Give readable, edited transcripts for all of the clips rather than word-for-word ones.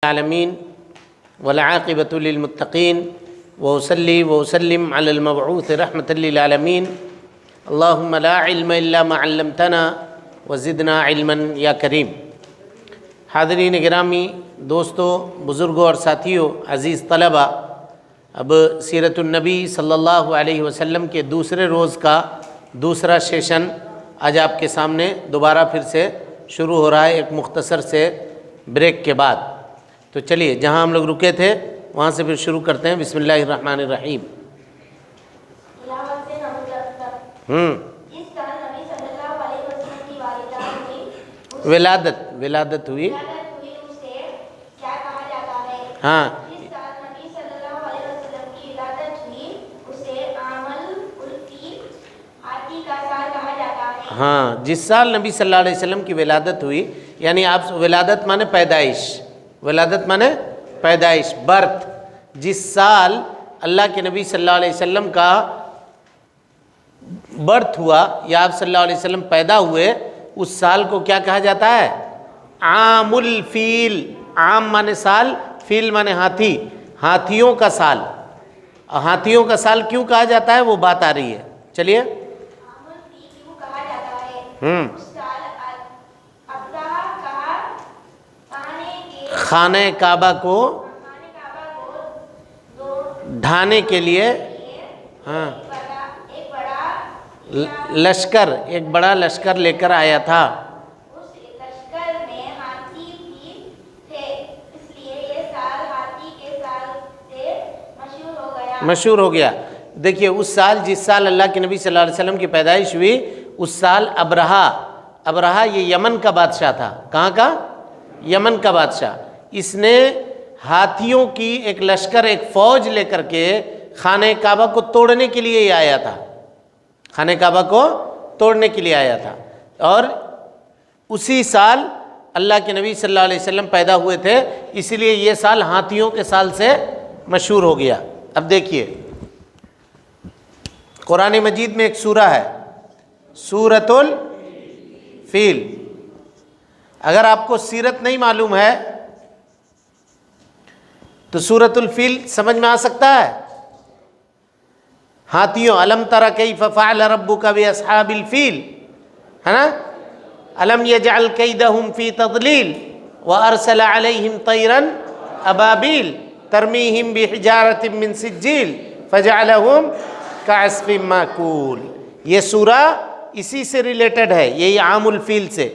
العالمین والعاقبۃ للمتقین وأصلی وأسلم علی المبعوث رحمۃ للعالمین اللہم لا علم الا ما علمتنا وزدنا علما یا کریم۔ حاضرین گرامی، دوستوں، بزرگوں اور ساتھیوں، عزیز طلبہ، اب سیرت النبی صلی اللہ علیہ وسلم کے دوسرے روز کا دوسرا سیشن آج آپ کے سامنے دوبارہ پھر سے شروع ہو رہا ہے، ایک مختصر سے بریک کے بعد۔ تو چلیے جہاں ہم لوگ رکے تھے وہاں سے پھر شروع کرتے ہیں۔ بسم اللہ الرحمن الرحیم۔ ولادت ہوئی۔ ہاں، ہاں، جس سال نبی صلی اللہ علیہ وسلم کی ولادت ہوئی، یعنی آپ ولادت مانے پیدائش، ولادت مانے پیدائش، برتھ، جس سال اللہ کے نبی صلی اللہ علیہ وسلم کا برتھ ہوا یا آپ صلی اللہ علیہ وسلم پیدا ہوئے، اس سال کو کیا کہا جاتا ہے؟ عام الفیل۔ عام مانے سال، فیل مانے ہاتھی، ہاتھیوں کا سال۔ ہاتھیوں کا سال کیوں کہا جاتا ہے وہ بات آ رہی ہے، چلیے۔ خانہ کعبہ کو ڈھانے کے لیے، ہاں، لشکر، ایک بڑا لشکر لے کر آیا تھا۔ اس لشکر میں ہاتھی بھی تھے، اس لیے یہ سال ہاتھی کے سال سے مشہور ہو گیا۔ مشہور ہو گیا۔ دیکھیے اس سال، جس سال اللہ کے نبی صلی اللہ علیہ وسلم کی پیدائش ہوئی، اس سال ابرہہ یہ یمن کا بادشاہ تھا۔ کہاں کا؟ یمن کا بادشاہ۔ اس نے ہاتھیوں کی ایک لشکر، ایک فوج لے کر کے خانہ کعبہ کو توڑنے کے لیے ہی آیا تھا، خانہ کعبہ کو توڑنے کے لیے آیا تھا۔ اور اسی سال اللہ کے نبی صلی اللہ علیہ وسلم پیدا ہوئے تھے، اسی لیے یہ سال ہاتھیوں کے سال سے مشہور ہو گیا۔ اب دیکھیے قرآن مجید میں ایک سورہ ہے، سورۃ الفیل۔ اگر آپ کو سیرت نہیں معلوم ہے تو سورۃ الفیل سمجھ میں آ سکتا ہے؟ ہاتھیوں، الم تر کیف فعل ربک باصحاب الفیل، ہے نا؟ الم یجعل کیدہم فی تضلیل وارسل علیہم طیرا ابابیل ترمیہم بحجارۃ من سجیل فجعلہم کعصف مأکول۔ یہ سورہ اسی سے ریلیٹڈ ہے، یہی عام الفیل سے۔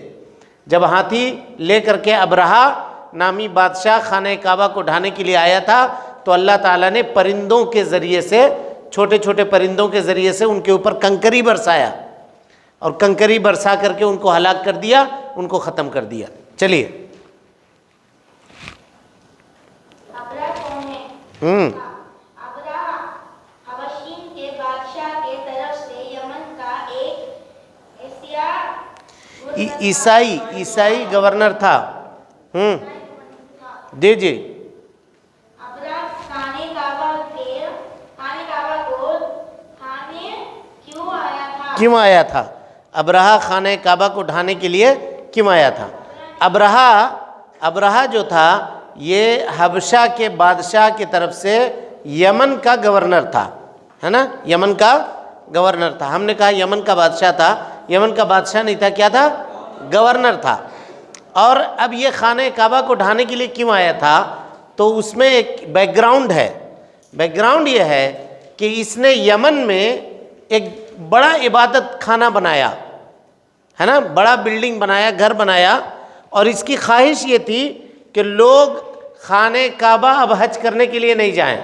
جب ہاتھی لے کر کے ابرہہ نامی بادشاہ خانہ کعبہ کو ڈھانے کے لیے آیا تھا، تو اللہ تعالیٰ نے پرندوں کے ذریعے سے، چھوٹے چھوٹے پرندوں کے ذریعے سے ان کے اوپر کنکری برسایا، اور کنکری برسا کر کے ان کو ہلاک کر دیا، ان کو ختم کر دیا۔ چلیے۔ ابرہہ کون ہے؟ ابرہہ حبشین کے بادشاہ کے طرف سے یمن کا ایک عیسائی گورنر تھا۔ جی جی۔ ابرہہ خانہ کعبہ کو ڈھانے کیوں آیا تھا؟ ابرہہ خانہ کعبہ کو ڈھانے کے لیے کیوں آیا تھا؟ ابرہہ جو تھا یہ حبشہ کے بادشاہ کی طرف سے یمن کا گورنر تھا، ہے نا؟ یمن کا گورنر تھا۔ ہم نے کہا یمن کا بادشاہ تھا، یمن کا بادشاہ نہیں تھا، کیا تھا؟ گورنر تھا۔ اور اب یہ خانہ کعبہ کو ڈھانے کے لیے کیوں آیا تھا؟ تو اس میں ایک بیک گراؤنڈ ہے۔ بیک گراؤنڈ یہ ہے کہ اس نے یمن میں ایک بڑا عبادت خانہ بنایا، ہے نا؟ بڑا بلڈنگ بنایا، گھر بنایا، اور اس کی خواہش یہ تھی کہ لوگ خانہ کعبہ اب حج کرنے کے لیے نہیں جائیں،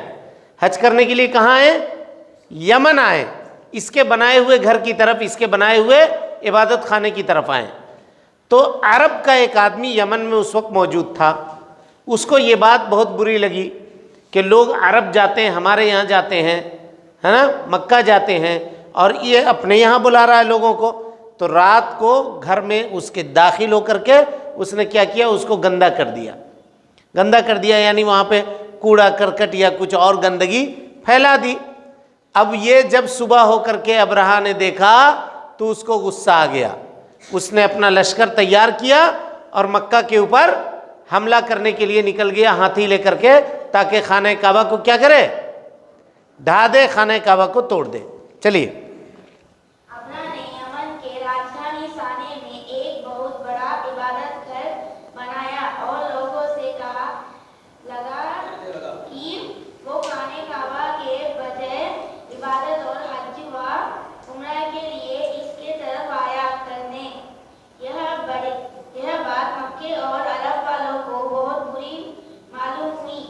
حج کرنے کے لیے کہاں آئیں؟ یمن آئیں، اس کے بنائے ہوئے گھر کی طرف، اس کے بنائے ہوئے عبادت خانے کی طرف آئیں۔ تو عرب کا ایک آدمی یمن میں اس وقت موجود تھا، اس کو یہ بات بہت بری لگی کہ لوگ عرب جاتے ہیں، ہمارے یہاں جاتے ہیں، ہے نا؟ مکہ جاتے ہیں، اور یہ اپنے یہاں بلا رہا ہے لوگوں کو۔ تو رات کو گھر میں اس کے داخل ہو کر کے اس نے کیا کیا؟ اس کو گندا کر دیا۔ گندا کر دیا یعنی وہاں پہ کوڑا کرکٹ یا کچھ اور گندگی پھیلا دی۔ اب یہ جب صبح ہو کر کے ابرہہ نے دیکھا تو اس کو غصہ آ گیا، اس نے اپنا لشکر تیار کیا اور مکہ کے اوپر حملہ کرنے کے لیے نکل گیا ہاتھی لے کر کے تاکہ خانہ کعبہ کو کیا کرے؟ ڈھا دے، خانہ کعبہ کو توڑ دے۔ چلیے ابرہ نے یمن کے راجدھانی سانے میں ایک بہت بڑا عبادت گھر بنایا اور لوگوں سے کہا لگا کہ وہ خانہ کعبہ کے بجائے عبادت اور حج و عمرہ کے لیے اس کے طرف آیا کرنے۔ یہ بات مکے اور عرب والوں کو بہت بری معلوم ہوئی۔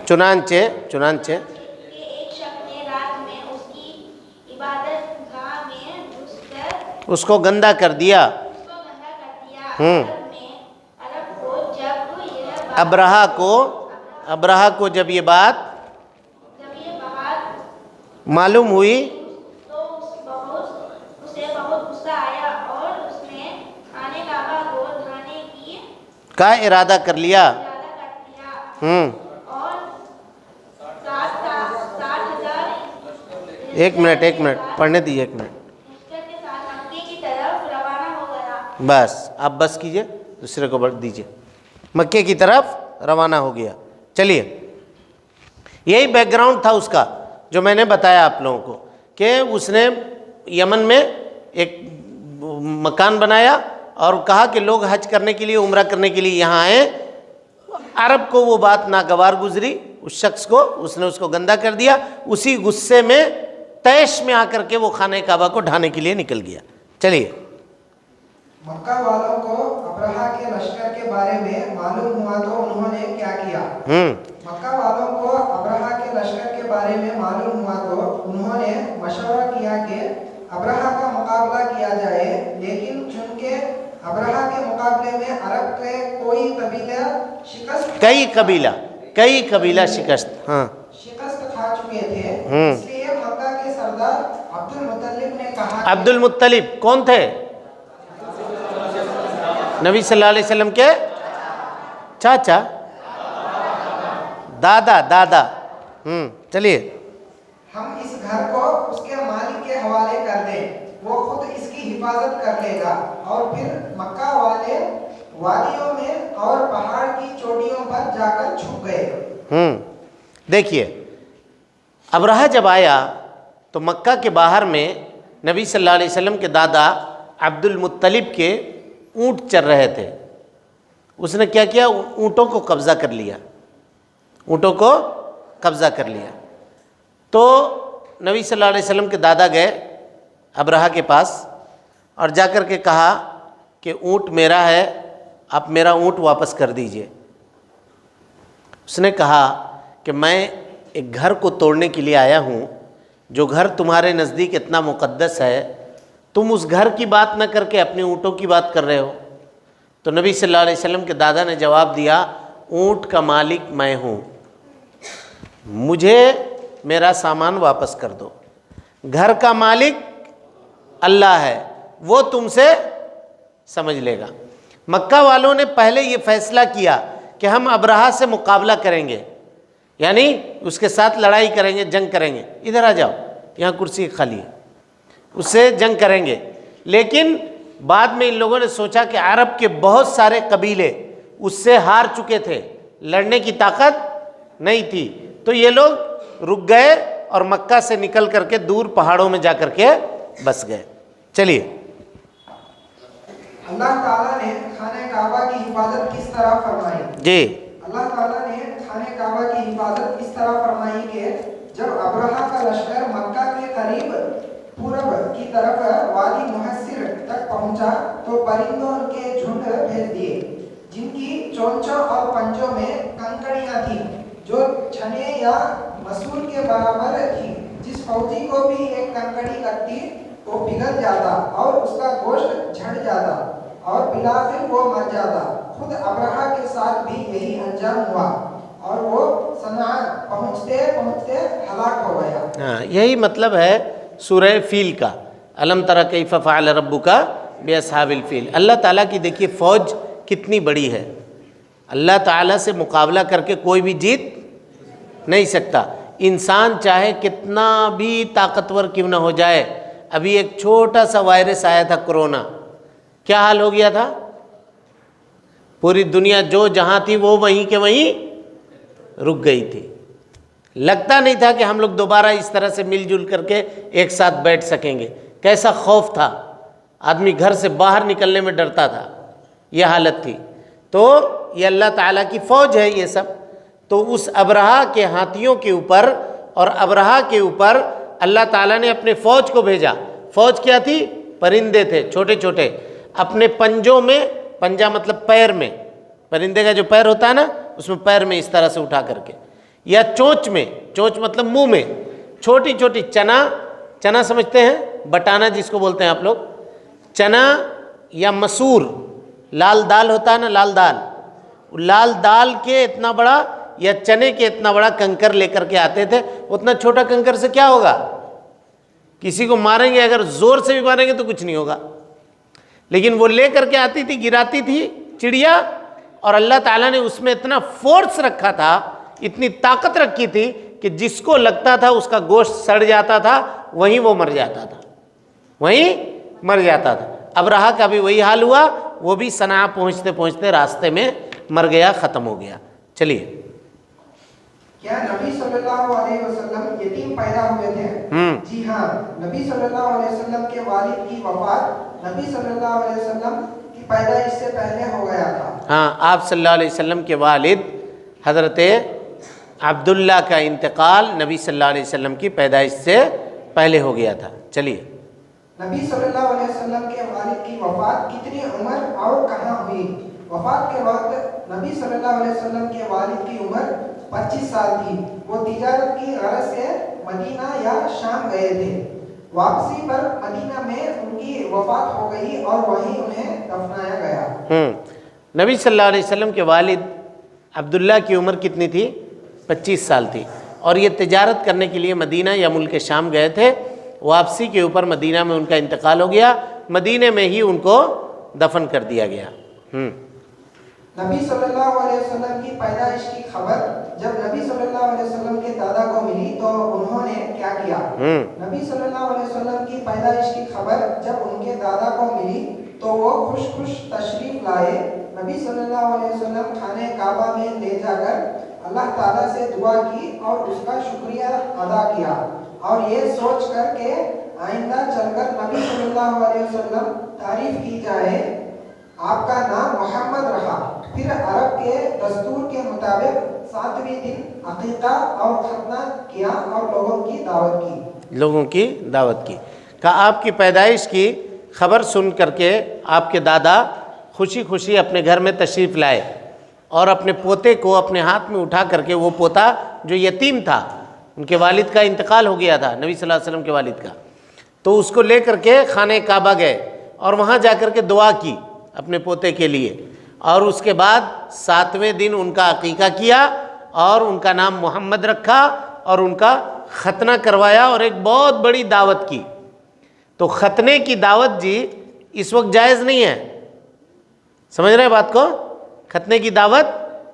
چنانچہ ایک شخص نے رات میں اس کی عبادت گاہ میں گھس کر اس کو گندا کر دیا۔ ابرہہ کو جب یہ بات معلوم ہوئی تو اسے بہت غصہ آیا اور اس نے خانہ کعبہ کو ڈھانے کا ارادہ کر لیا۔ اور 60,000 ایک منٹ پڑھنے دیجیے، ایک منٹ لشکر کے ساتھ مکے کی طرف روانہ ہو گیا۔ بس آپ بس کیجئے، دوسرے کو بڑھ دیجئے۔ مکے کی طرف روانہ ہو گیا۔ چلیے یہی بیک گراؤنڈ تھا اس کا جو میں نے بتایا آپ لوگوں کو کہ اس نے یمن میں ایک مکان بنایا اور کہا کہ لوگ حج کرنے کے لیے، عمرہ کرنے کے لیے یہاں آئیں۔ عرب کو وہ بات ناگوار گزری، اس شخص کو، اس نے اس کو گندا کر دیا۔ اسی غصے میں طیش میں آ کر کے وہ خانہ کعبہ کو ڈھانے کے لیے نکل گیا۔ چلیے مکہ والوں کو ابرہہ کے لشکر کے بارے میں معلوم ہوا تو انہوں نے کیا کیا؟ مکہ والوں کو ابرہہ کے لشکر کے بارے میں معلوم ہوا تو انہوں نے مشورہ کیا کہ ابرہہ کا مقابلہ کیا جائے، لیکن چونکہ ابرہہ کے مقابلے میں عرب کے کئی قبیلہ شکست کھا چکے تھے، اس لیے مکہ کے سردار عبد المطلب نے کہا، عبد المطلب کون تھے؟ نبی صلی اللہ علیہ وسلم کے چاچا، دادا۔ چلیے ہم اس گھر کو اس کے مالک کے حوالے کر دیں، وہ خود اس کی حفاظت کر لے گا۔ اور پھر مکہ والے وادیوں میں اور پہاڑ کی چوٹیوں پر جا کر چھپ گئے۔ دیکھیے ابرہہ جب آیا تو مکہ کے باہر میں نبی صلی اللہ علیہ وسلم کے دادا عبد المطلب کے اونٹ چر رہے تھے۔ اس نے کیا کیا؟ اونٹوں کو قبضہ کر لیا، تو نبی صلی اللہ علیہ وسلم کے دادا گئے ابرہہ کے پاس اور جا کر کے کہا کہ اونٹ میرا ہے، آپ میرا اونٹ واپس کر دیجئے۔ اس نے کہا کہ میں ایک گھر کو توڑنے کے لیے آیا ہوں، جو گھر تمہارے نزدیک اتنا مقدس ہے، تم اس گھر کی بات نہ کر کے اپنے اونٹوں کی بات کر رہے ہو۔ تو نبی صلی اللہ علیہ وسلم کے دادا نے جواب دیا، اونٹ کا مالک میں ہوں، مجھے میرا سامان واپس کر دو۔ گھر کا مالک اللہ ہے، وہ تم سے سمجھ لے گا۔ مکہ والوں نے پہلے یہ فیصلہ کیا کہ ہم ابرہہ سے مقابلہ کریں گے، یعنی اس کے ساتھ لڑائی کریں گے، جنگ کریں گے۔ ادھر آ جاؤ، یہاں کرسی خالی ہے، اس سے جنگ کریں گے۔ لیکن بعد میں ان لوگوں نے سوچا کہ عرب کے بہت سارے قبیلے اس سے ہار چکے تھے، لڑنے کی طاقت نہیں تھی، تو یہ لوگ رک گئے اور مکہ سے نکل کر کے دور پہاڑوں میں جا کر کے بس گئے۔ چلیے اللہ تعالیٰ نے خانہ کعبہ کی حفاظت کس طرح فرمائی؟ جی اللہ تعالیٰ نے خانہ کعبہ کی حفاظت اس طرح فرمائی کہ جب ابرہہ کا لشکر مکہ کے قریب پورب کی طرف وادی محصر تک پہنچا تو پرندوں کے جھنڈ بھیج دیے، جن کی چونچوں اور پنجوں میں کنکڑیاں تھیں جو چھنے یا مسول کے برابر تھی۔ جس فوجی کو بھی ایک کنکڑی لگتی وہ پگھل جاتا اور اس کا گوشت جھڑ جاتا اور بلاخر وہ مر جاتا۔ خود ابرہہ کے ساتھ بھی یہی انجام ہوا اور وہ صنعاء پہنچتے پہنچتے ہلاک ہو گیا۔ یہی مطلب ہے سورہ فیل کا، الم تر کیف فعل ربک باصحاب الفیل۔ اللہ تعالیٰ کی دیکھیے فوج کتنی بڑی ہے، اللہ تعالیٰ سے مقابلہ کر کے کوئی بھی جیت نہیں سکتا۔ انسان چاہے کتنا بھی طاقتور کیوں نہ ہو جائے، ابھی ایک چھوٹا سا وائرس آیا تھا کرونا، کیا حال ہو گیا تھا؟ پوری دنیا جو جہاں تھی وہ وہیں کے وہیں رک گئی تھی. لگتا نہیں تھا کہ ہم لوگ دوبارہ اس طرح سے مل جل کر کے ایک ساتھ بیٹھ سکیں گے. کیسا خوف تھا، آدمی گھر سے باہر نکلنے میں ڈرتا تھا. یہ حالت تھی. تو یہ اللہ تعالیٰ کی فوج ہے یہ سب. تو اس ابرہہ کے ہاتھیوں کے اوپر اور ابرہہ کے اوپر اللہ تعالیٰ نے اپنے فوج کو بھیجا. فوج کیا تھی؟ پرندے تھے چھوٹے چھوٹے. اپنے پنجوں میں، پنجہ مطلب پیر میں، پرندے کا جو پیر ہوتا ہے نا اس میں پیر میں اس طرح سے اٹھا کر کے، یا چونچ میں، چونچ مطلب منہ میں چھوٹی چھوٹی چنا سمجھتے ہیں، بٹانا جس کو بولتے ہیں آپ لوگ، چنا یا مسور، لال دال ہوتا ہے نا، لال دال کے اتنا بڑا یا چنے کے اتنا بڑا کنکر لے کر کے آتے تھے. اتنا چھوٹا کنکر سے کیا ہوگا؟ کسی کو ماریں گے، اگر زور سے بھی ماریں گے تو کچھ نہیں ہوگا. لیکن وہ لے کر کے آتی تھی، گراتی تھی چڑیا، اور اللہ تعالیٰ نے اس میں اتنا فورس رکھا تھا، اتنی طاقت رکھی تھی کہ جس کو لگتا تھا اس کا گوشت سڑ جاتا تھا، وہیں وہ مر جاتا تھا. ابرہہ کا بھی وہی حال ہوا. وہ بھی صنعاء پہنچتے پہنچتے راستے میں مر گیا، ختم ہو گیا. چلیے. کیا نبی صلی اللہ علیہ وسلم یتیم پیدا ہوئے تھے؟ جی ہاں. نبی صلی اللہ علیہ وسلم کے والد کی وفات نبی صلی اللہ علیہ وسلم کی پیدائش سے پہلے ہو گیا تھا. ہاں، آپ صلی اللہ علیہ وسلم کے والد حضرت عبداللہ کا انتقال نبی صلی اللہ علیہ وسلم کی پیدائش سے پہلے ہو گیا تھا. چلیے. نبی صلی اللہ علیہ وسلم کے والد کی وفات کتنی عمر اور کہاں ہوئی؟ وفات کے وقت نبی صلی اللہ علیہ وسلم کے والد کی عمر 25 سال تھی. وہ تجارت کی غرض سے مدینہ یا شام گئے تھے. واپسی پر مدینہ میں ان کی وفات ہو گئی اور وہیں انہیں دفنایا گیا. نبی صلی اللہ علیہ وسلم کے والد عبداللہ کی عمر کتنی تھی؟ 25 سال تھی. اور یہ تجارت کرنے کے لیے مدینہ یا ملک شام گئے تھے. واپسی کے اوپر مدینہ میں ان کا انتقال ہو گیا. مدینہ میں ہی ان کو دفن کر دیا گیا. نبی صلی اللہ علیہ وسلم کی پیدائش کی خبر جب نبی صلی اللہ علیہ وسلم کے دادا کو ملی تو انہوں نے کیا کیا؟ نبی صلی اللہ علیہ وسلم کی پیدائش کی خبر جب ان کے دادا کو ملی تو وہ خوش تشریف لائے. نبی صلی اللہ علیہ وسلم خانہ کعبہ میں لے جا کر اللہ تعالیٰ سے دعا کی اور اس کا شکریہ ادا کیا، اور یہ سوچ کر کہ آئندہ چل کر نبی صلی اللہ علیہ وسلم تعریف کی جائے آپ کا نام محمد رہا. پھر عرب کے دستور کے مطابق 7ویں دن عقیقہ اور ختنہ کیا اور لوگوں کی دعوت کی. کہا آپ کی پیدائش کی خبر سن کر کے آپ کے دادا خوشی خوشی اپنے گھر میں تشریف لائے اور اپنے پوتے کو اپنے ہاتھ میں اٹھا کر کے، وہ پوتا جو یتیم تھا، ان کے والد کا انتقال ہو گیا تھا نبی صلی اللہ علیہ وسلم کے والد کا، تو اس کو لے کر کے خانہ کعبہ گئے اور وہاں جا کر کے دعا کی اپنے پوتے کے لیے. اور اس کے بعد 7ویں دن ان کا عقیقہ کیا اور ان کا نام محمد رکھا اور ان کا ختنہ کروایا اور ایک بہت بڑی دعوت کی. تو ختنے کی دعوت جی اس وقت جائز نہیں ہے. سمجھ رہے ہیں بات کو؟ ختنے کی دعوت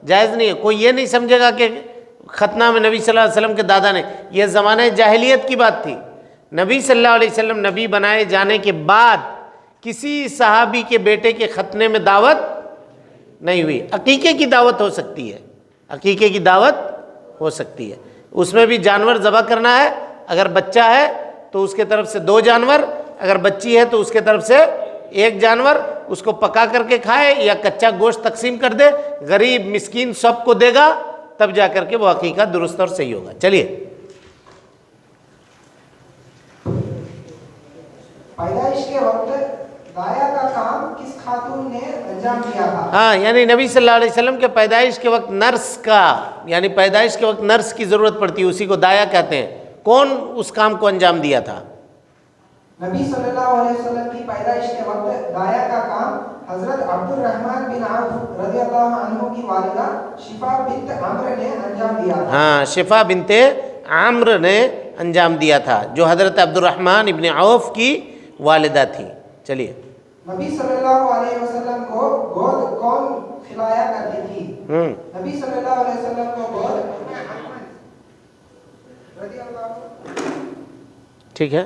جائز نہیں ہے. کوئی یہ نہیں سمجھے گا کہ ختنہ میں نبی صلی اللہ علیہ وسلم کے دادا نے، یہ زمانہ جاہلیت کی بات تھی. نبی صلی اللہ علیہ وسلم نبی بنائے جانے کے بعد کسی صحابی کے بیٹے کے ختنے میں دعوت نہیں ہوئی. عقیقے کی دعوت ہو سکتی ہے، عقیقے کی دعوت ہو سکتی ہے. اس میں بھی جانور ذبح کرنا ہے. اگر بچہ ہے تو اس کے طرف سے 2 جانور، اگر بچی ہے تو اس کے طرف سے 1 جانور. اس کو پکا کر کے کھائے یا کچا گوشت تقسیم کر دے، غریب مسکین سب کو دے گا، تب جا کر کے وہ عقیقہ درست اور صحیح ہوگا. چلیے. پیدائش کے وقت دایا کا کام کس خاتون نے انجام دیا تھا؟ ہاں، یعنی نبی صلی اللہ علیہ وسلم کے پیدائش کے وقت نرس کا، یعنی پیدائش کے وقت نرس کی ضرورت پڑتی ہے، اسی کو دایا کہتے ہیں. کون اس کام کو انجام دیا تھا؟ نبی صلی اللہ علیہ وسلم کی پیدائش کے وقت دایا کا کام حضرت عبد الرحمن بن عوف رضی اللہ عنہ کی والدہ شفا بنت عمرو نے انجام دیا تھا. ہاں، شفا بنت عمرو نے انجام دیا تھا، جو حضرت عبد الرحمن ابن عوف کی والدہ تھی. چلیے. نبی صلی اللہ علیہ وسلم کو گود کون کھلایا کرتی تھی؟ نبی صلی اللہ علیہ وسلم کو گود رضی اللہ. ٹھیک ہے.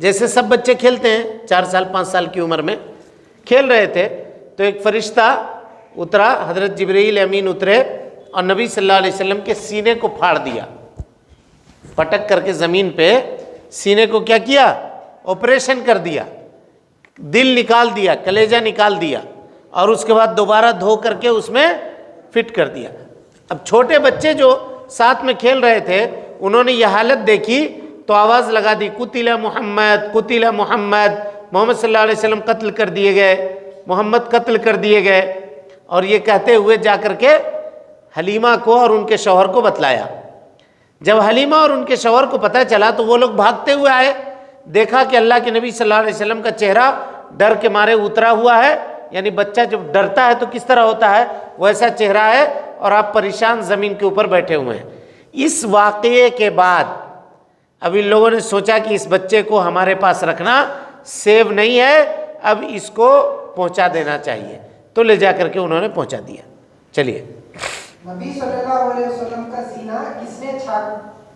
جیسے سب بچے کھیلتے ہیں 4 سال 5 سال کی عمر میں کھیل رہے تھے تو ایک فرشتہ اترا، حضرت جبرائیل امین اترے اور نبی صلی اللہ علیہ وسلم کے سینے کو پھاڑ دیا، پٹک کر کے زمین پہ سینے کو کیا کیا؟ آپریشن کر دیا، دل نکال دیا، کلیجہ نکال دیا اور اس کے بعد دوبارہ دھو کر کے اس میں فٹ کر دیا۔ اب چھوٹے بچے جو ساتھ میں کھیل رہے تھے انہوں نے یہ حالت دیکھی تو آواز لگا دی قتل محمد قتل محمد، محمد صلی اللہ علیہ وسلم قتل کر دیے گئے، محمد قتل کر دیے گئے، اور یہ کہتے ہوئے جا کر کے حلیمہ کو اور ان کے شوہر کو بتلایا۔ جب حلیمہ اور ان کے شوہر کو پتہ چلا تو وہ لوگ بھاگتے ہوئے آئے، دیکھا کہ اللہ کے نبی صلی اللہ علیہ وسلم کا چہرہ ڈر کے مارے اترا ہوا ہے، یعنی بچہ جب ڈرتا ہے تو کس طرح ہوتا ہے ویسا چہرہ ہے، اور آپ پریشان زمین کے اوپر بیٹھے ہوئے ہیں۔ اس واقعے کے بعد اب ان لوگوں نے سوچا کہ اس بچے کو ہمارے پاس رکھنا سیو نہیں ہے، اب اس کو پہنچا دینا چاہیے، تو لے جا کر کے انہوں نے پہنچا دیا۔ چلیے، نبی صلی اللہ علیہ وسلم کا سینہ کس نے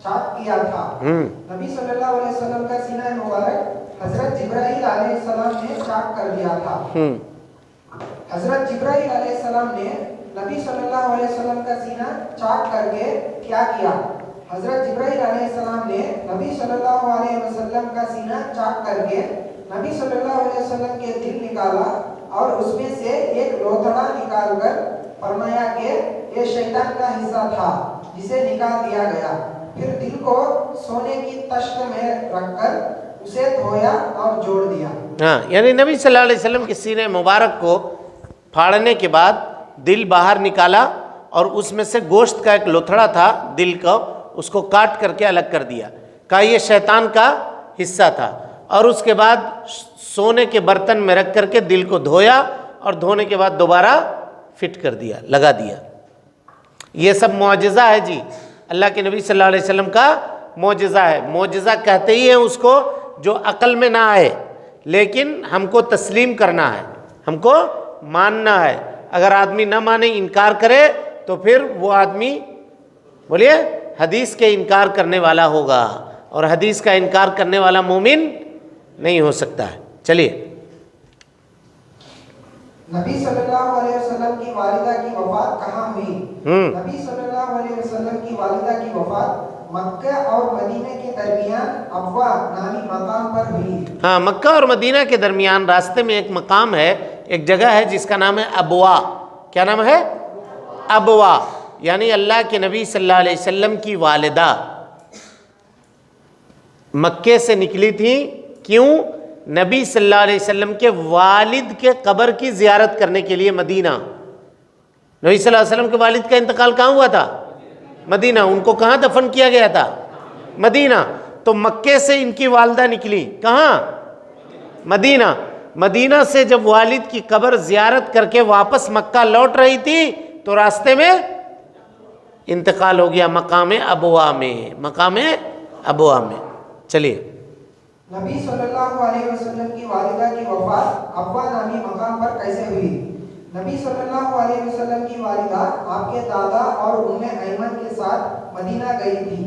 چاک کیا تھا؟ نبی صلی اللہ علیہ وسلم کا سینہ مبارک حضرت جبرائیل علیہ السلام نے چاک کر دیا تھا۔ حضرت جبرائیل علیہ السلام نے نبی صلی اللہ علیہ وسلم کا سینہ چاک کر کے کیا کیا؟ حضرت جبرائیل علیہ السلام نے نبی صلی اللہ علیہ وسلم کا سینہ چاک کر کے نبی صلی اللہ علیہ وسلم کے دل نکالا اور اس میں سے ایک لوتھڑا نکال کر فرمایا کہ یہ شیطان کا حصہ تھا جسے نکال دیا گیا، پھر دل کو سونے کی تشت میں رکھ کر اسے دھویا اور جوڑ دیا۔ ہاں، یعنی نبی صلی اللہ علیہ وسلم کے سینے مبارک کو پھاڑنے کے بعد دل باہر نکالا اور اس میں سے گوشت کا ایک لوتھڑا تھا دل کا، اس کو کاٹ کر کے الگ کر دیا، کہا یہ شیطان کا حصہ تھا، اور اس کے بعد سونے کے برتن میں رکھ کر کے دل کو دھویا اور دھونے کے بعد دوبارہ فٹ کر دیا، لگا دیا۔ یہ سب معجزہ ہے جی، اللہ کے نبی صلی اللہ علیہ وسلم کا معجزہ ہے۔ معجزہ کہتے ہی ہیں اس کو جو عقل میں نہ آئے، لیکن ہم کو تسلیم کرنا ہے، ہم کو ماننا ہے۔ اگر آدمی نہ مانے، انکار کرے، تو پھر وہ آدمی بولیے حدیث کے انکار کرنے والا ہوگا، اور حدیث کا انکار کرنے والا مومن نہیں ہو سکتا ہے۔ چلیے، نبی صلی اللہ علیہ وسلم کی والدہ کی وفات کہاں ہوئی؟ نبی صلی اللہ علیہ وسلم کی والدہ کی وفات مکہ اور مدینہ کے درمیان ابوا نامی مقام پر ہوئی۔ ہاں، مکہ اور مدینہ کے درمیان راستے میں ایک مقام ہے، ایک جگہ ہے جس کا نام ہے ابوا۔ کیا نام ہے؟ ابوا، یعنی اللہ کے نبی صلی اللہ علیہ وسلم کی والدہ مکے سے نکلی تھی، کیوں؟ نبی صلی اللہ علیہ وسلم کے والد کے قبر کی زیارت کرنے کے لیے مدینہ۔ نبی صلی اللہ علیہ وسلم کے والد کا انتقال کہاں ہوا تھا؟ مدینہ۔ ان کو کہاں دفن کیا گیا تھا؟ مدینہ۔ تو مکے سے ان کی والدہ نکلی کہاں؟ مدینہ۔ مدینہ سے جب والد کی قبر زیارت کر کے واپس مکہ لوٹ رہی تھی تو راستے میں انتقال ہو گیا مقام ابوا میں، مقام ابوا میں۔ چلیے، نبی صلی اللہ علیہ وسلم کی والدہ کی وفات ابوا نامی مقام پر کیسے ہوئی؟ نبی صلی اللہ علیہ وسلم کی والدہ آپ کے دادا اور ام ایمن کے ساتھ مدینہ گئی تھی۔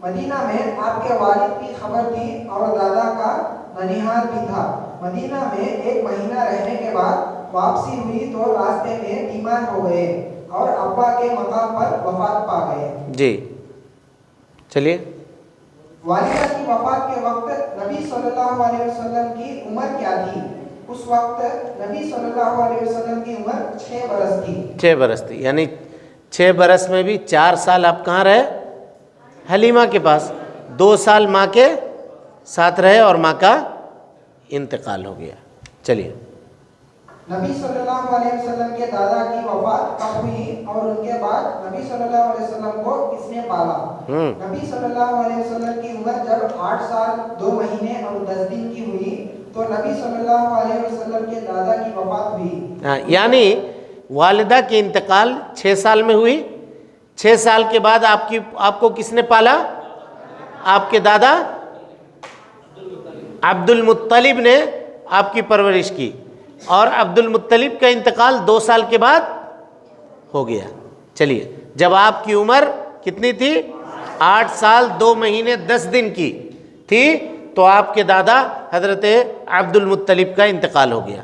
مدینہ میں آپ کے والد کی خبر تھی اور دادا کا ننیحال بھی تھا۔ مدینہ میں 1 مہینہ رہنے کے بعد واپسی ہوئی تو راستے میں بیمار ہو گئے اور ابا کے مقام پر وفات پا گئے۔ جی چلیے، والدہ کی وفات کے وقت نبی صلی اللہ علیہ وسلم کی عمر کیا تھی؟ اس وقت نبی صلی اللہ علیہ وسلم کی عمر 6 برس تھی۔ 6 برس تھی، یعنی 6 برس میں بھی 4 سال آپ کہاں رہے؟ حلیمہ کے پاس۔ 2 سال ماں کے ساتھ رہے اور ماں کا انتقال ہو گیا۔ چلیے، نبی صلی اللہ علیہ وسلم کے دادا کی وفات کب ہوئی اور ان کے بعد نبی صلی اللہ علیہ وسلم کو کس نے پالا؟ نبی صلی اللہ علیہ وسلم کی عمر جب 8 سال 2 مہینے اور 10 دن کی ہوئی تو نبی صلی اللہ علیہ وسلم کے دادا کی وفات ہوئی۔ یعنی والدہ کی انتقال 6 سال میں ہوئی۔ 6 سال کے بعد آپ کو کس نے پالا؟ آپ کے دادا عبد المطلب نے آپ کی پرورش کی، اور عبد المطلب کا انتقال 2 سال کے بعد ہو گیا۔ چلیے، جب آپ کی عمر کتنی تھی؟ 8 سال 2 مہینے 10 دن کی تھی، تو آپ کے دادا حضرت عبد المطلب کا انتقال ہو گیا.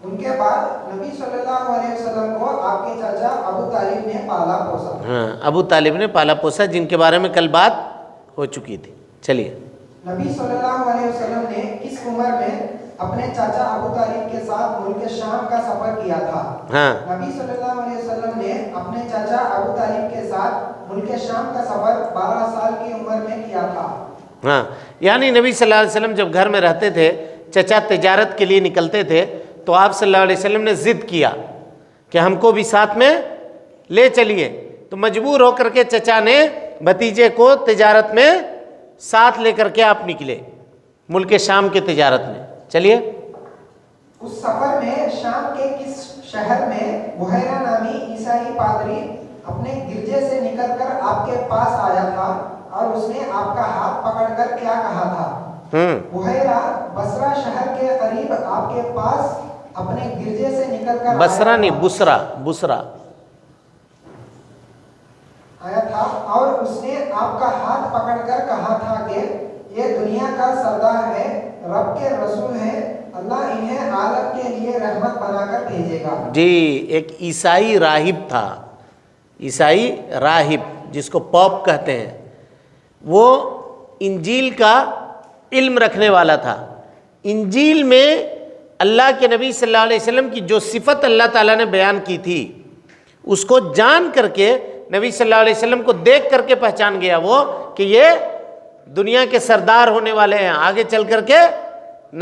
ان کے بعد نبی صلی اللہ علیہ وسلم کو آپ کے چاچا ابو طالب نے پالا پوسا. ہاں ابو طالب نے پالا پوسا، جن کے بارے میں کل بات ہو چکی تھی. چلیے. نبی صلی اللہ علیہ وسلم نے کس عمر میں اپنے چاچا ابو طالب کے ساتھ ملک شام کا سفر کیا تھا؟ ہاں نبی صلی اللہ علیہ وسلم نے اپنے چاچا ابو طالب کے ساتھ ملک شام کا سفر 12 سال کی عمر میں کیا تھا. ہاں یعنی نبی صلی اللہ علیہ وسلم جب گھر میں رہتے تھے، چچا تجارت کے لیے نکلتے تھے، تو آپ صلی اللہ علیہ وسلم نے ضد کیا کہ ہم کو بھی ساتھ میں لے چلیے. تو مجبور ہو کر کے چچا نے بھتیجے کو تجارت میں ساتھ لے کر کے آپ نکلے ملک شام کے تجارت میں. چلیے. اس سفر میں شام کے کس شہر میں بحیرہ نامی عیسائی پادری اپنے گرجے سے نکل کر آپ کے پاس آیا تھا اور اس نے آپ کا ہاتھ پکڑ کر کیا کہا تھا؟ بحیرہ بصرہ شہر کے قریب آپ کے پاس اپنے گرجے سے نکل کر بصرہ نہیں، بصرہ آیا تھا اور اس نے آپ کا ہاتھ پکڑ کر کہا تھا کہ یہ دنیا کا سردار ہے، رب کے رسول ہے، اللہ انہیں عالم کے لیے رحمت بنا کر بھیجے گا. جی. ایک عیسائی راہب تھا، عیسائی راہب جس کو پوپ کہتے ہیں، وہ انجیل کا علم رکھنے والا تھا. انجیل میں اللہ کے نبی صلی اللہ علیہ وسلم کی جو صفت اللہ تعالیٰ نے بیان کی تھی، اس کو جان کر کے نبی صلی اللہ علیہ وسلم کو دیکھ کر کے پہچان گیا وہ کہ یہ دنیا کے سردار ہونے والے ہیں، آگے چل کر کے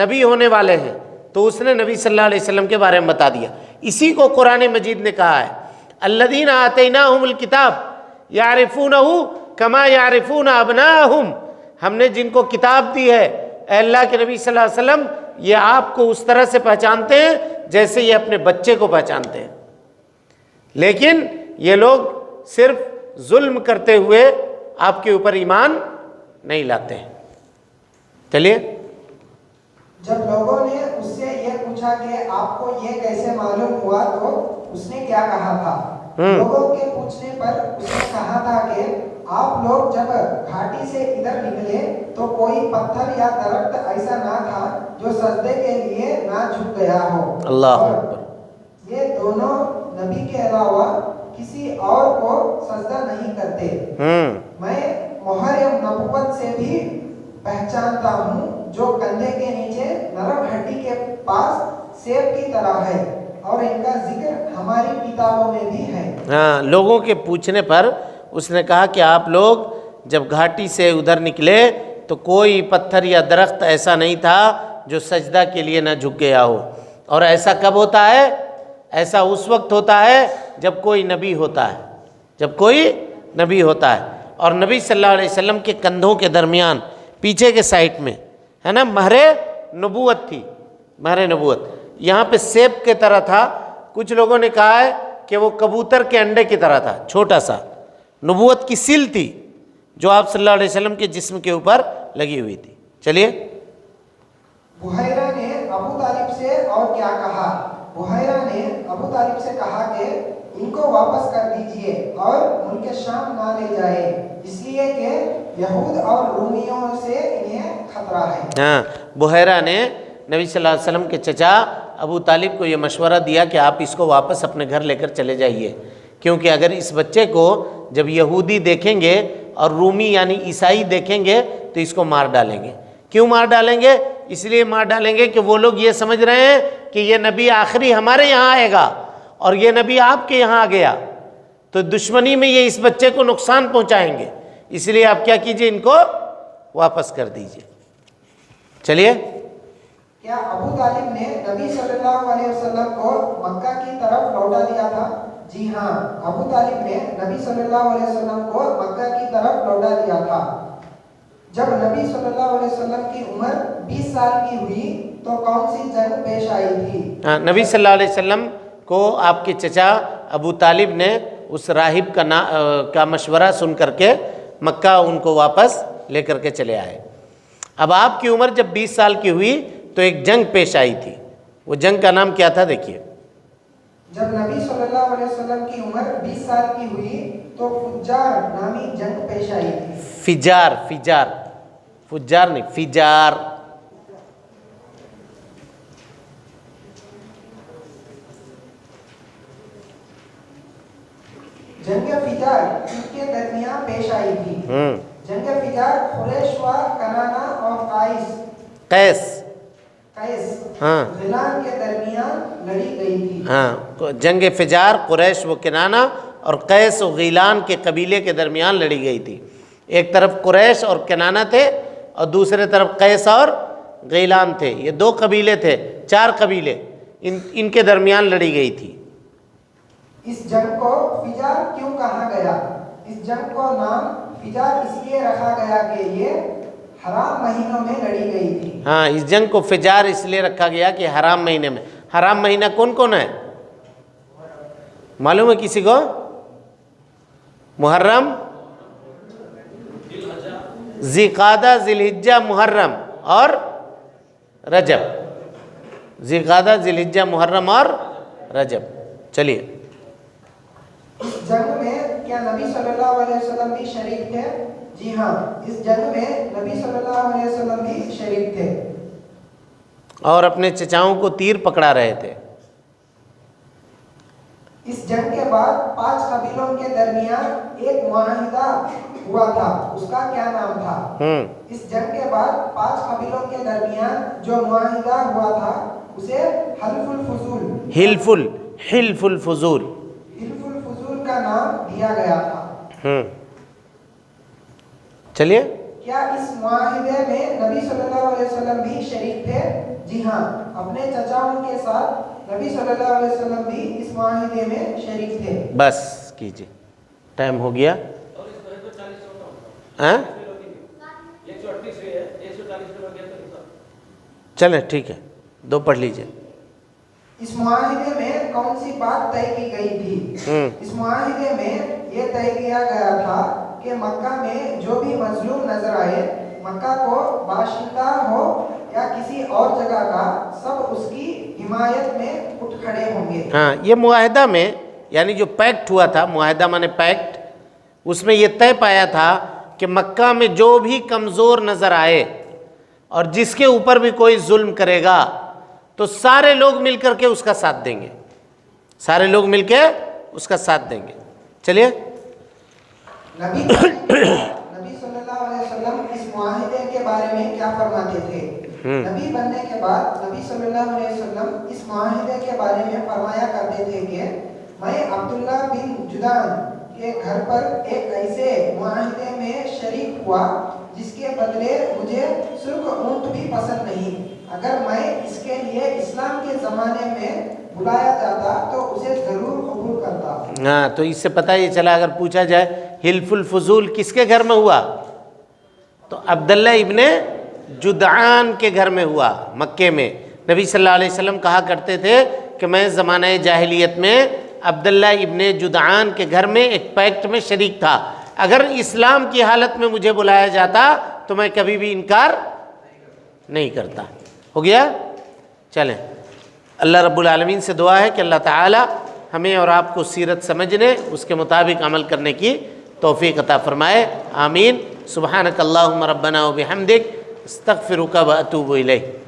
نبی ہونے والے ہیں. تو اس نے نبی صلی اللہ علیہ وسلم کے بارے میں بتا دیا. اسی کو قرآن مجید نے کہا ہے الذین آتیناہم الکتاب یعرفونہ کما یعرفون ابناءہم. ہم نے جن کو کتاب دی ہے اے اللہ کے نبی صلی اللہ علیہ وسلم، یہ آپ کو اس طرح سے پہچانتے ہیں جیسے یہ اپنے بچے کو پہچانتے ہیں. لیکن یہ لوگ صرف ظلم کرتے ہوئے آپ کے اوپر ایمان نہیں لاتے ہیں. چلیے. جب لوگوں نے اس سے یہ پوچھا کہ آپ کو یہ کیسے معلوم ہوا تو اس نے کیا کہا تھا؟ لوگوں کے پوچھنے پر اس نے کہا تھا کہ آپ لوگ جب گھاٹی سے ادھر نکلے تو کوئی پتھر یا درخت ایسا نہ تھا جو سجدے کے لیے نہ جھک گیا ہو. اللہ اکبر. یہ دونوں نبی کے علاوہ کسی اور کو سجدہ نہیں کرتے. میں مہر نبوت سے بھی پہچانتا ہوں جو کندھے کے نیچے نرم ہڈی کے پاس سیب کی طرح ہے اور ان کا ذکر ہماری کتابوں میں بھی ہے. ہاں لوگوں کے پوچھنے پر اس نے کہا کہ آپ لوگ جب گھاٹی سے ادھر نکلے تو کوئی پتھر یا درخت ایسا نہیں تھا جو سجدہ کے لیے نہ جھک گیا ہو. اور ایسا کب ہوتا ہے؟ ایسا اس وقت ہوتا ہے جب کوئی نبی ہوتا ہے، جب کوئی نبی ہوتا ہے. اور نبی صلی اللہ علیہ وسلم کے کندھوں کے درمیان پیچھے کے سائٹ میں ہے نا مہر نبوت تھی. مہر نبوت یہاں پہ سیب کے طرح تھا. کچھ لوگوں نے کہا ہے کہ وہ کبوتر کے انڈے کی طرح تھا، چھوٹا سا. نبوت کی سیل تھی جو آپ صلی اللہ علیہ وسلم کے جسم کے اوپر لگی ہوئی تھی. چلیے. بحیرہ نے ابو طالب سے اور کیا کہا؟ بحیرہ نے ابو طالب سے کہا کہ ان کو واپس کر دیجئے اور ملک شام نہ لے جائے، اس لیے کہ یہود اور رومیوں سے انہیں خطرہ ہے. ہاں بحیرہ نے نبی صلی اللہ علیہ وسلم کے چچا ابو طالب کو یہ مشورہ دیا کہ آپ اس کو واپس اپنے گھر لے کر چلے جائیے، کیونکہ اگر اس بچے کو جب یہودی دیکھیں گے اور رومی یعنی عیسائی دیکھیں گے تو اس کو مار ڈالیں گے. کیوں مار ڈالیں گے؟ اس لیے مار ڈالیں گے کہ وہ لوگ یہ سمجھ رہے ہیں کہ یہ نبی آخری ہمارے یہاں آئے گا اور یہ نبی آپ کے یہاں آ گیا، تو دشمنی میں یہ اس بچے کو نقصان پہنچائیں گے. اس لیے آپ کیا کیجئے، ان کو واپس کر دیجئے. چلیے. کیا ابو طالب نے نبی صلی اللہ علیہ وسلم کو مکہ کی طرف لوٹا دیا تھا؟ جی ہاں، ابو طالب نے نبی صلی اللہ علیہ وسلم کو مکہ کی طرف لوٹا دیا تھا. جب نبی صلی اللہ علیہ وسلم کی عمر 20 سال کی ہوئی تو کون سی جنگ پیش آئی تھی؟ نبی صلی اللہ علیہ وسلم کو آپ کے چچا ابو طالب نے اس راہب کا مشورہ سن کر کے مکہ ان کو واپس لے کر کے چلے آئے. اب آپ کی عمر جب 20 سال کی ہوئی تو ایک جنگ پیش آئی تھی. وہ جنگ کا نام کیا تھا؟ دیکھیے. جب نبی صلی اللہ علیہ وسلم کی عمر 20 سال کی ہوئی تو فجار نامی جنگ پیش آئی تھی. فجار نہیں، فجار. جنگ فجار ان کے درمیان پیش آئی تھی. جنگ فجار قریش و کنانا اور قیس. ہاں غیلان کے درمیان لڑی گئی تھی. ہاں، جنگ فجار قریش و کنانا اور قیس و غیلان کے قبیلے کے درمیان لڑی گئی تھی. ایک طرف قریش اور کنانا تھے اور دوسرے طرف قیس اور غیلان تھے. یہ دو قبیلے تھے، 4 قبیلے، ان کے درمیان لڑی گئی تھی. اس جنگ کو فجار کیوں کہا گیا؟ اس جنگ کو نام فجار اس لیے رکھا گیا کہ یہ حرام مہینوں میں لڑی گئی تھی. ہاں، اس جنگ کو فجار اس لیے رکھا گیا کہ حرام مہینے میں. حرام مہینہ کون کون ہے معلوم ہے کسی کو؟ محرم، ذی قعدہ، ذی الحجہ، محرم اور رجب. ذی قعدہ، ذی الحجہ، محرم اور رجب. چلیے، اس جنگ میں کیا نبی صلی اللہ علیہ وسلم بھی شریک تھے؟ جی ہاں، اس جنگ میں نبی صلی اللہ علیہ وسلم بھی شریک تھے اور اپنے چچاؤں کو تیر پکڑا رہے تھے. اس جنگ کے بعد 5 قبیلوں کے درمیان ایک معاہدہ ہوا تھا، اس کا کیا نام تھا؟ اس جنگ کے بعد 5 قبیلوں کے درمیان جو معاہدہ ہوا تھا اسے حلف الفضول حلف الفضول کا نام دیا گیا تھا. چلیے، کیا اس معاہدے میں نبی صلی اللہ علیہ وسلم بھی شریک تھے؟ جی ہاں، اپنے چچاؤں کے ساتھ نبی صلی اللہ علیہ وسلم بھی اس معاہدے میں شریک تھے. بس کیجیے، ٹائم ہو گیا. چلیں ٹھیک ہے، 2 پڑھ لیجئے. اس معاہدے میں کون سی بات طے کی گئی تھی؟ اس معاہدے میں یہ طے کیا گیا تھا کہ مکہ میں جو بھی مظلوم نظر آئے، مکہ کو باشندہ ہو یا کسی اور جگہ کا، سب اس کی حمایت میں اٹھ کھڑے ہوں گے. ہاں، یہ معاہدہ میں یعنی جو پیکٹ ہوا تھا، معاہدہ مانے پیکٹ، اس میں یہ طے پایا تھا کہ مکہ میں جو بھی کمزور نظر آئے اور جس کے اوپر بھی کوئی ظلم کرے گا تو سارے لوگ مل کر کے اس کا ساتھ دیں گے. سارے لوگ مل کے اس کا ساتھ دیں گے. چلیے، نبی صلی اللہ علیہ وسلم اس معاہدے کے بارے میں کیا فرماتے تھے؟ نبی بننے کے بعد نبی صلی اللہ علیہ وسلم اس معاہدے کے بارے میں فرمایا کرتے تھے کہ میں عبداللہ بن جدعان کے گھر پر ایک ایسے معاہدے میں شریک ہوا جس کے بدلے مجھے سرخ اونٹ بھی پسند نہیں. اگر میں اس کے لیے اسلام کے زمانے میں بلایا جاتا تو اسے ضرور قبول کرتا. ہاں، تو اس سے پتہ یہ چلا، اگر پوچھا جائے حلف الفضول کس کے گھر میں ہوا تو عبداللہ ابن جدعان کے گھر میں ہوا، مکے میں. نبی صلی اللہ علیہ وسلم کہا کرتے تھے کہ میں زمانہ جاہلیت میں عبداللہ ابن جدعان کے گھر میں ایک پیکٹ میں شریک تھا. اگر اسلام کی حالت میں مجھے بلایا جاتا تو میں کبھی بھی انکار نہیں کرتا. ہو گیا؟ چلیں، اللہ رب العالمین سے دعا ہے کہ اللہ تعالی ہمیں اور آپ کو سیرت سمجھنے، اس کے مطابق عمل کرنے کی توفیق عطا فرمائے. آمین. سبحانک اللہم ربنا و بحمدک، استغفرک و اتوب الیک.